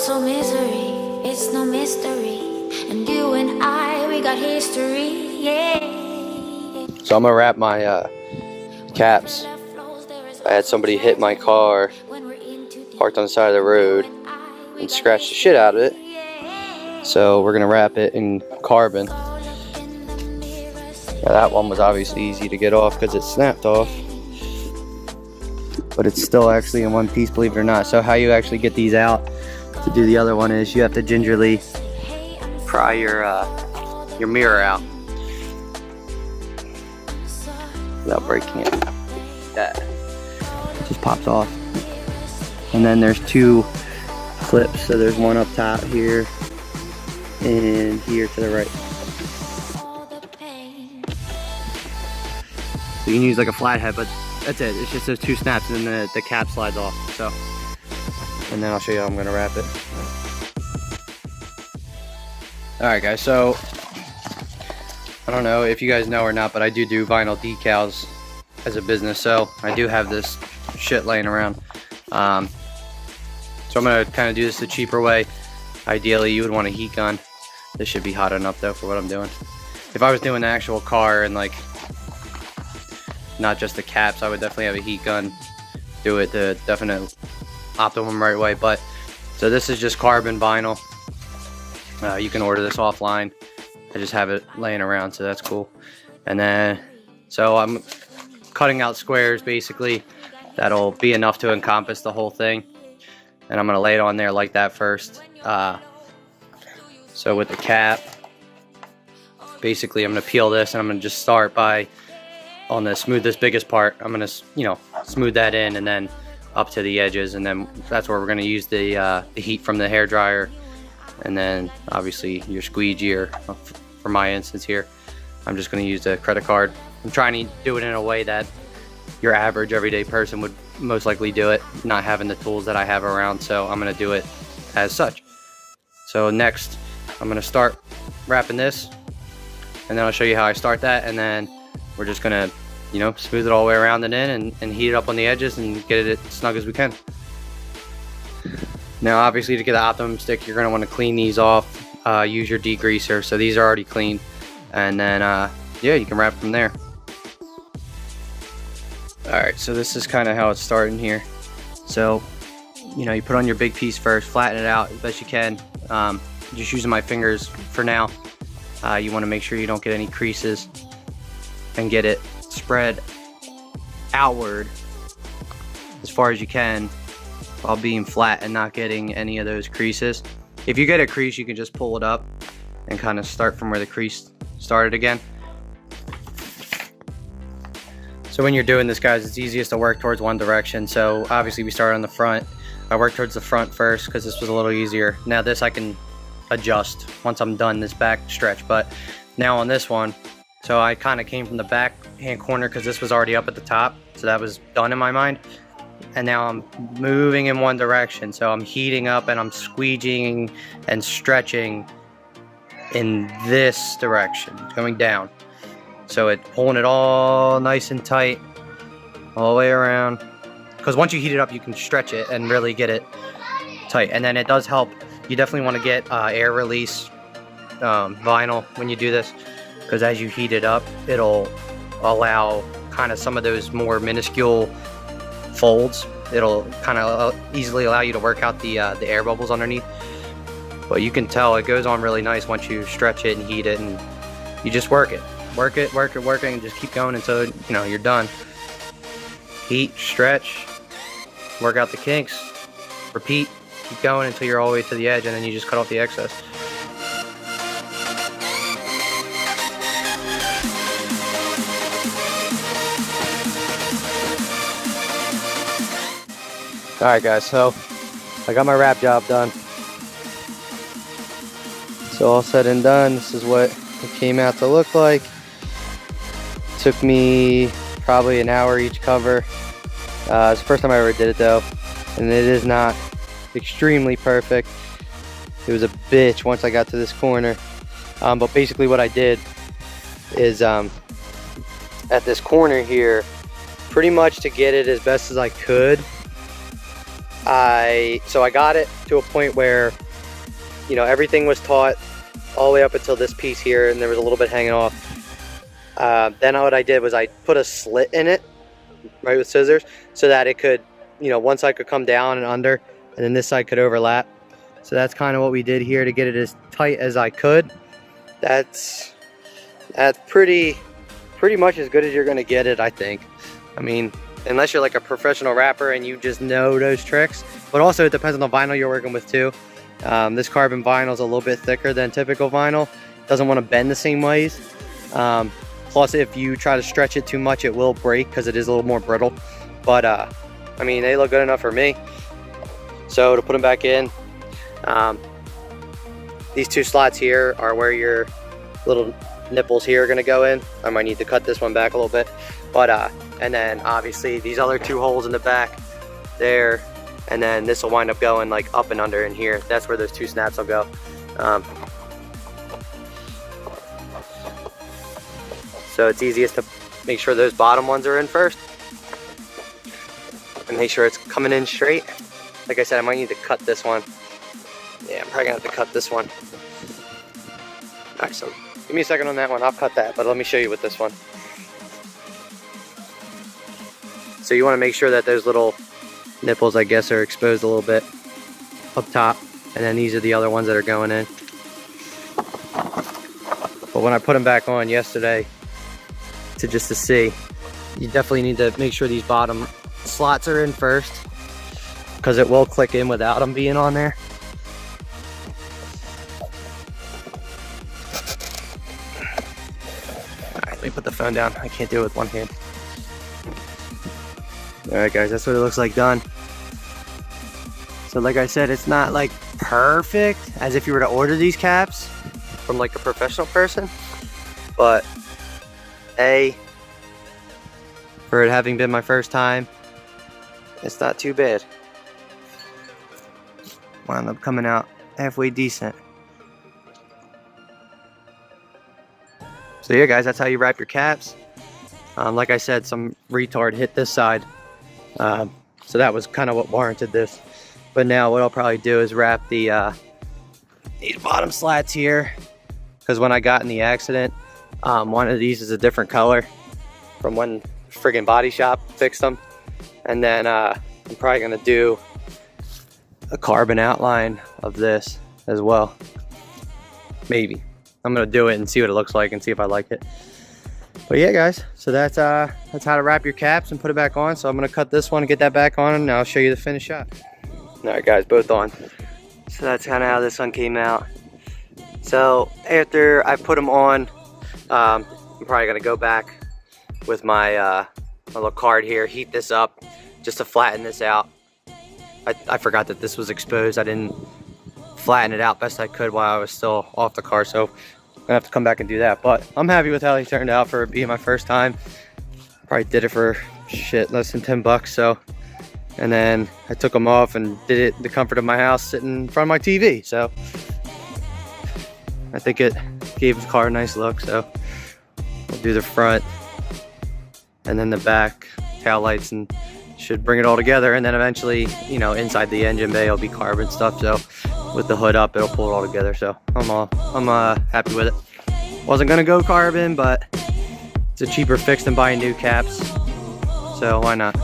so misery, it's no mystery. And you and I, we got history, yeah. So I'm gonna wrap my caps. I had somebody hit my car, parked on the side of the road, and scratched the shit out of it. So we're gonna wrap it in carbon. Now that one was obviously easy to get off because it snapped off. But it's still actually in one piece, believe it or not. So how you actually get these out to do the other one is you have to gingerly pry your mirror out without breaking it. That just pops off. And then there's two clips. So there's one up top here and here to the right. So you can use like a flathead, but that's it. It's just those two snaps and then the cap slides off. So, and then I'll show you how I'm gonna wrap it. Alright guys, so I don't know if you guys know or not, but I do vinyl decals as a business, so I do have this shit laying around. So I'm gonna kind of do this the cheaper way. Ideally you would want a heat gun. This should be hot enough though for what I'm doing. If I was doing the actual car and like not just the caps, I would definitely have a heat gun. Do it the definite optimum right way. But so this is just carbon vinyl. You can order this offline. I just have it laying around, so that's cool. And then, so I'm cutting out squares basically. That'll be enough to encompass the whole thing. And I'm gonna lay it on there like that first. So with the cap, basically I'm gonna peel this and I'm gonna just start by on the smoothest, biggest part. I'm gonna, you know, smooth that in and then up to the edges, and then that's where we're gonna use the heat from the hair dryer. And then obviously your squeegee, or for my instance here, I'm just going to use the credit card. I'm trying to do it in a way that your average everyday person would most likely do it, not having the tools that I have around, so I'm going to do it as such. So next I'm going to start wrapping this, and then I'll show you how I start that, and then we're just going to, you know, smooth it all the way around and in, and heat it up on the edges and get it as snug as we can. Now obviously to get the optimum stick, you're going to want to clean these off, use your degreaser. So these are already clean, and then yeah, you can wrap from there. Alright, so this is kind of how it's starting here. So, you know, you put on your big piece first, flatten it out as best you can. Just using my fingers for now. You want to make sure you don't get any creases, and get it spread outward as far as you can, while being flat and not getting any of those creases. If you get a crease, you can just pull it up and kind of start from where the crease started again. So when you're doing this, guys, it's easiest to work towards one direction. So obviously we started on the front. I worked towards the front first because this was a little easier. Now this I can adjust once I'm done this back stretch, but now on this one, so I kind of came from the back hand corner because this was already up at the top, so that was done in my mind. And now I'm moving in one direction, so I'm heating up and I'm squeegeeing and stretching in this direction, going down. So it's pulling it all nice and tight all the way around, because once you heat it up you can stretch it and really get it tight. And then it does help, you definitely want to get air release vinyl when you do this, because as you heat it up it'll allow kind of some of those more minuscule folds. It'll kind of easily allow you to work out the air bubbles underneath. But you can tell it goes on really nice once you stretch it and heat it, and you just work it, and just keep going until, you know, you're done. Heat, stretch, work out the kinks, repeat, keep going until you're all the way to the edge, and then you just cut off the excess. Alright guys, so I got my wrap job done. So all said and done, this is what it came out to look like. Took me probably an hour each cover. It's the first time I ever did it though, and it is not extremely perfect. It was a bitch once I got to this corner. But basically what I did is at this corner here, pretty much to get it as best as I could, I got it to a point where, you know, everything was taut all the way up until this piece here, and there was a little bit hanging off. Then what I did was I put a slit in it, right, with scissors, so that it could, you know, one side could come down and under, and then this side could overlap. So that's kind of what we did here to get it as tight as I could. That's pretty much as good as you're gonna get it, I think. I mean, unless you're like a professional rapper and you just know those tricks. But also it depends on the vinyl you're working with too. This carbon vinyl is a little bit thicker than typical vinyl. Doesn't want to bend the same ways. Plus, if you try to stretch it too much, it will break because it is a little more brittle. But I mean, they look good enough for me. So to put them back in, these two slots here are where your little nipples here are going to go in. I might need to cut this one back a little bit. But and then obviously these other two holes in the back there, and then this will wind up going like up and under in here. That's where those two snaps will go. So it's easiest to make sure those bottom ones are in first and make sure it's coming in straight. Like I said, I might need to cut this one. Yeah, I'm probably gonna have to cut this one. All right, so give me a second on that one. I'll cut that, but let me show you with this one. So you want to make sure that those little nipples, I guess, are exposed a little bit up top, and then these are the other ones that are going in. But when I put them back on yesterday, to see, you definitely need to make sure these bottom slots are in first, because it will click in without them being on there. Alright, let me put the phone down. I can't do it with one hand. Alright guys, that's what it looks like done. So like I said, it's not like perfect as if you were to order these caps from like a professional person, but for it having been my first time, it's not too bad. Wound up coming out halfway decent. So yeah guys, that's how you wrap your caps. Like I said, some retard hit this side, so that was kind of what warranted this. But now what I'll probably do is wrap the these bottom slats here, because when I got in the accident, one of these is a different color from when friggin' body shop fixed them. And then I'm probably gonna do a carbon outline of this as well. Maybe I'm gonna do it and see what it looks like and see if I like it. But yeah guys, so that's how to wrap your caps and put it back on. So I'm gonna cut this one and get that back on, and I'll show you the finished shot. All right guys, both on. So that's kind of how this one came out. So after I put them on, I'm probably gonna go back with my, my little card here, heat this up just to flatten this out. I forgot that this was exposed. I didn't flatten it out best I could while I was still off the car, so I'm gonna have to come back and do that. But I'm happy with how they turned out for it being my first time. Probably did it for shit less than 10 bucks. So, and then I took them off and did it in the comfort of my house, sitting in front of my TV. So I think it gave the car a nice look. So we'll do the front and then the back tail lights, and should bring it all together. And then eventually, you know, inside the engine bay will be carbon stuff. So with the hood up, it'll pull it all together. So I'm happy with it. Wasn't gonna go carbon, but it's a cheaper fix than buying new caps, so why not?